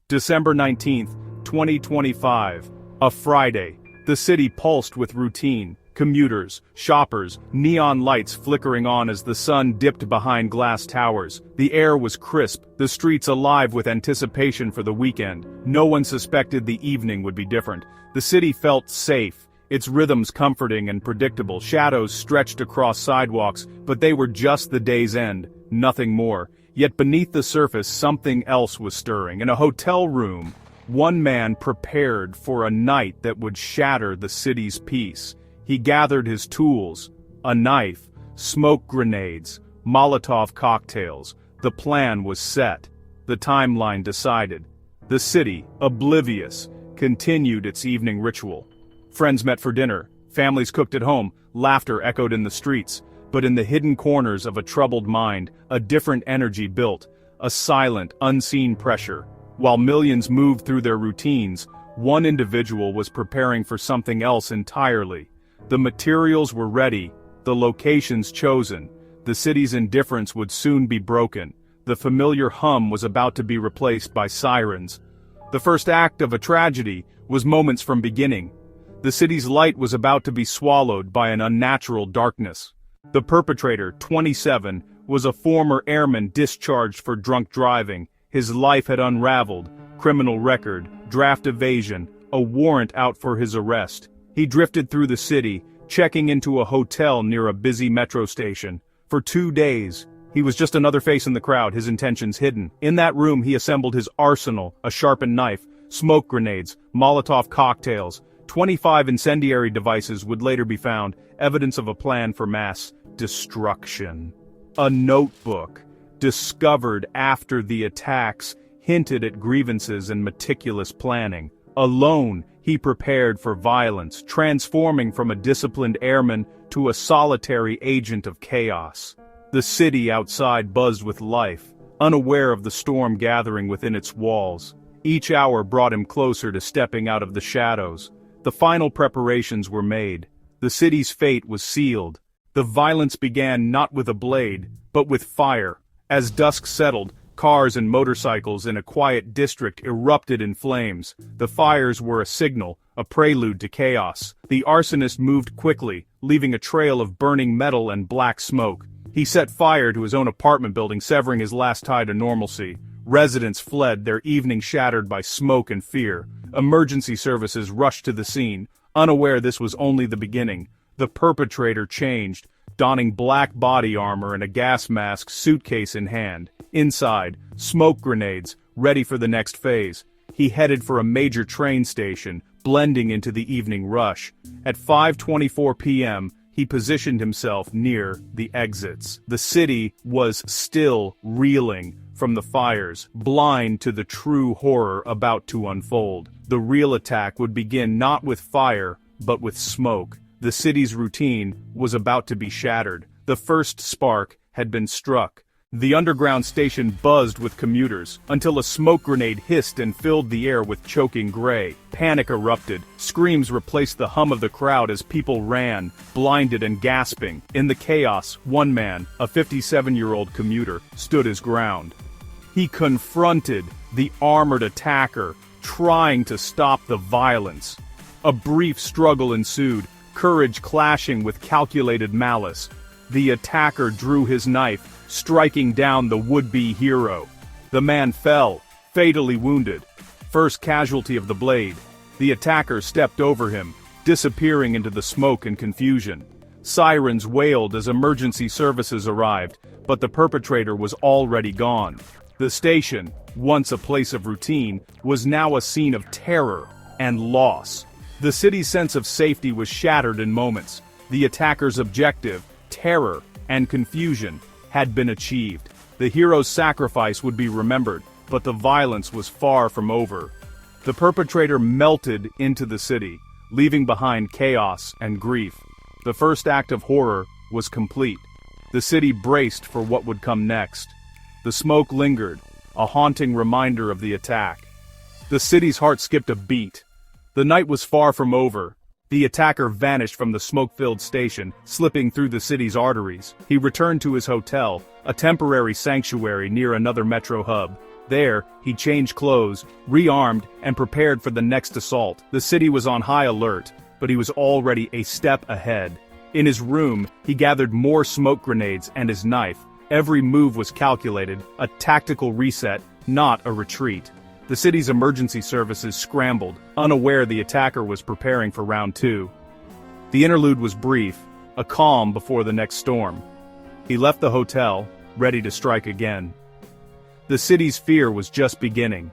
December 19th, 2025. A Friday. The city pulsed with routine. Commuters, shoppers, neon lights flickering on as the sun dipped behind glass towers. The air was crisp, the streets alive with anticipation for the weekend. No one suspected the evening would be different. The city felt safe, its rhythms comforting and predictable. Shadows stretched across sidewalks, but they were just the day's end, nothing more. Yet beneath the surface something else was stirring. In a hotel room, one man prepared for a night that would shatter the city's peace. He gathered his tools, a knife, smoke grenades, Molotov cocktails. The plan was set. The timeline decided. The city, oblivious, continued its evening ritual. Friends met for dinner, families cooked at home, laughter echoed in the streets. But in the hidden corners of a troubled mind, a different energy built, a silent, unseen pressure. While millions moved through their routines, one individual was preparing for something else entirely. The materials were ready, the locations chosen. The city's indifference would soon be broken. The familiar hum was about to be replaced by sirens. The first act of a tragedy was moments from beginning. The city's light was about to be swallowed by an unnatural darkness. The perpetrator, 27, was a former airman discharged for drunk driving. His life had unraveled, criminal record, draft evasion, a warrant out for his arrest. He drifted through the city, checking into a hotel near a busy metro station. For 2 days, he was just another face in the crowd, his intentions hidden. In that room he assembled his arsenal, a sharpened knife, smoke grenades, Molotov cocktails. 25 incendiary devices would later be found, evidence of a plan for mass destruction. A notebook, discovered after the attacks, hinted at grievances and meticulous planning. Alone, he prepared for violence, transforming from a disciplined airman to a solitary agent of chaos. The city outside buzzed with life, unaware of the storm gathering within its walls. Each hour brought him closer to stepping out of the shadows. The final preparations were made. The city's fate was sealed. The violence began not with a blade, but with fire. As dusk settled, cars and motorcycles in a quiet district erupted in flames. The fires were a signal, a prelude to chaos. The arsonist moved quickly, leaving a trail of burning metal and black smoke. He set fire to his own apartment building, severing his last tie to normalcy. Residents fled, their evening shattered by smoke and fear. Emergency services rushed to the scene, unaware this was only the beginning. The perpetrator changed, donning black body armor and a gas mask, suitcase in hand. Inside, smoke grenades, ready for the next phase. He headed for a major train station, blending into the evening rush. At 5:24 p.m., he positioned himself near the exits. The city was still reeling from the fires, blind to the true horror about to unfold. The real attack would begin not with fire, but with smoke. The city's routine was about to be shattered. The first spark had been struck. The underground station buzzed with commuters, until a smoke grenade hissed and filled the air with choking gray. Panic erupted. Screams replaced the hum of the crowd as people ran, blinded and gasping. In the chaos, one man, a 57-year-old commuter, stood his ground. He confronted the armored attacker, trying to stop the violence. A brief struggle ensued, courage clashing with calculated malice. The attacker drew his knife, striking down the would-be hero. The man fell, fatally wounded. First casualty of the blade. The attacker stepped over him, disappearing into the smoke and confusion. Sirens wailed as emergency services arrived, but the perpetrator was already gone. The station, once a place of routine, was now a scene of terror and loss. The city's sense of safety was shattered in moments. The attacker's objective, terror and confusion, had been achieved. The hero's sacrifice would be remembered, but the violence was far from over. The perpetrator melted into the city, leaving behind chaos and grief. The first act of horror was complete. The city braced for what would come next. The smoke lingered, a haunting reminder of the attack. The city's heart skipped a beat. The night was far from over. The attacker vanished from the smoke-filled station, slipping through the city's arteries. He returned to his hotel, a temporary sanctuary near another metro hub. There, he changed clothes, rearmed, and prepared for the next assault. The city was on high alert, but he was already a step ahead. In his room, he gathered more smoke grenades and his knife. Every move was calculated, a tactical reset, not a retreat. The city's emergency services scrambled, unaware the attacker was preparing for round two. The interlude was brief, a calm before the next storm. He left the hotel, ready to strike again. The city's fear was just beginning.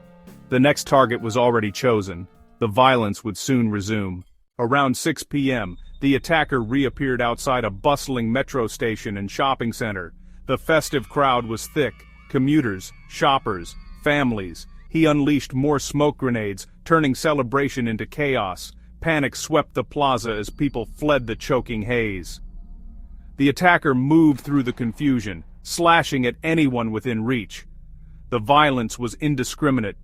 The next target was already chosen. The violence would soon resume. Around 6 p.m., the attacker reappeared outside a bustling metro station and shopping center. The festive crowd was thick, commuters, shoppers, families. He unleashed more smoke grenades, turning celebration into chaos. Panic swept the plaza as people fled the choking haze. The attacker moved through the confusion, slashing at anyone within reach. The violence was indiscriminate.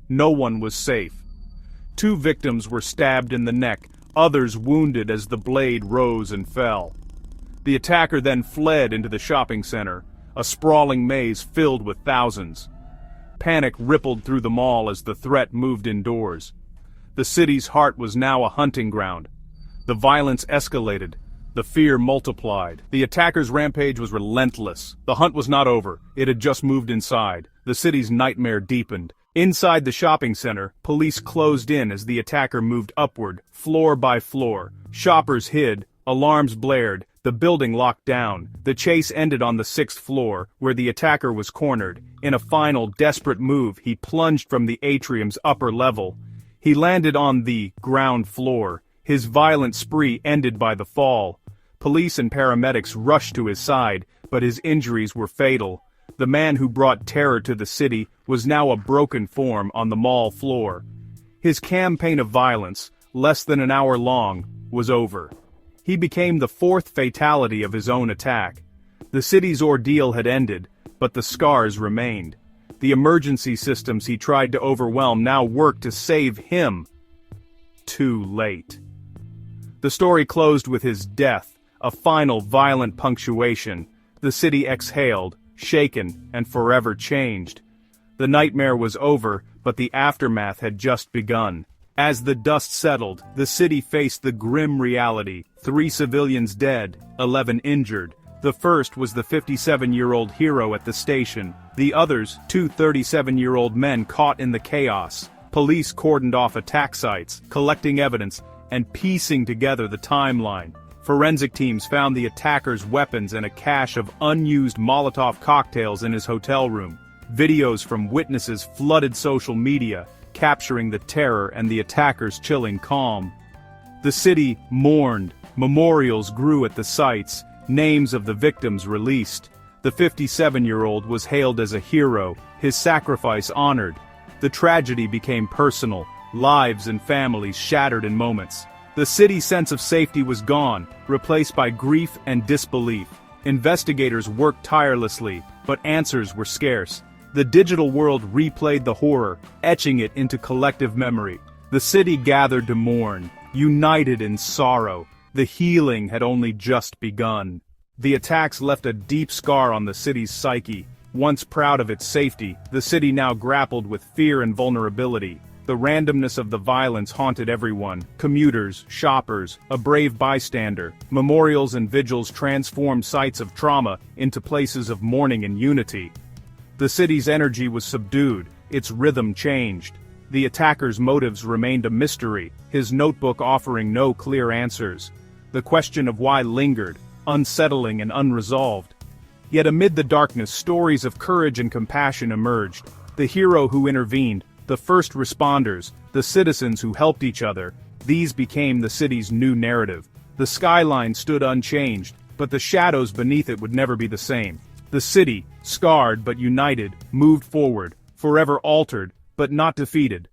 No one was safe. 2 victims were stabbed in the neck, others wounded as the blade rose and fell. The attacker then fled into the shopping center, a sprawling maze filled with thousands. Panic rippled through the mall as the threat moved indoors. The city's heart was now a hunting ground. The violence escalated. The fear multiplied. The attacker's rampage was relentless. The hunt was not over. It had just moved inside. The city's nightmare deepened. Inside the shopping center, police closed in as the attacker moved upward, floor by floor. Shoppers hid, alarms blared, the building locked down. The chase ended on the 6th floor, where the attacker was cornered. In a final, desperate move, he plunged from the atrium's upper level. He landed on the ground floor. His violent spree ended by the fall. Police and paramedics rushed to his side, but his injuries were fatal. The man who brought terror to the city was now a broken form on the mall floor. His campaign of violence, less than an hour long, was over. He became the 4th fatality of his own attack. The city's ordeal had ended, but the scars remained. The emergency systems he tried to overwhelm now worked to save him. Too late. The story closed with his death, a final violent punctuation. The city exhaled, shaken and forever changed. The nightmare was over, but the aftermath had just begun. As the dust settled, the city faced the grim reality. 3 civilians dead, 11 injured. The first was the 57-year-old hero at the station. The others, 2 37-year-old men caught in the chaos. Police cordoned off attack sites, collecting evidence, and piecing together the timeline. Forensic teams found the attacker's weapons and a cache of unused Molotov cocktails in his hotel room. Videos from witnesses flooded social media, capturing the terror and the attacker's chilling calm. The city mourned. Memorials grew at the sites, names of the victims released. The 57-year-old was hailed as a hero, his sacrifice honored. The tragedy became personal, lives and families shattered in moments. The city's sense of safety was gone, replaced by grief and disbelief. Investigators worked tirelessly, but answers were scarce. The digital world replayed the horror, etching it into collective memory. The city gathered to mourn, united in sorrow. The healing had only just begun. The attacks left a deep scar on the city's psyche. Once proud of its safety, the city now grappled with fear and vulnerability. The randomness of the violence haunted everyone: commuters, shoppers, a brave bystander. Memorials and vigils transformed sites of trauma into places of mourning and unity. The city's energy was subdued, its rhythm changed. The attacker's motives remained a mystery, his notebook offering no clear answers. The question of why lingered, unsettling and unresolved. Yet amid the darkness, stories of courage and compassion emerged. The hero who intervened, the first responders, the citizens who helped each other, these became the city's new narrative. The skyline stood unchanged, but the shadows beneath it would never be the same. The city, scarred but united, moved forward, forever altered, but not defeated.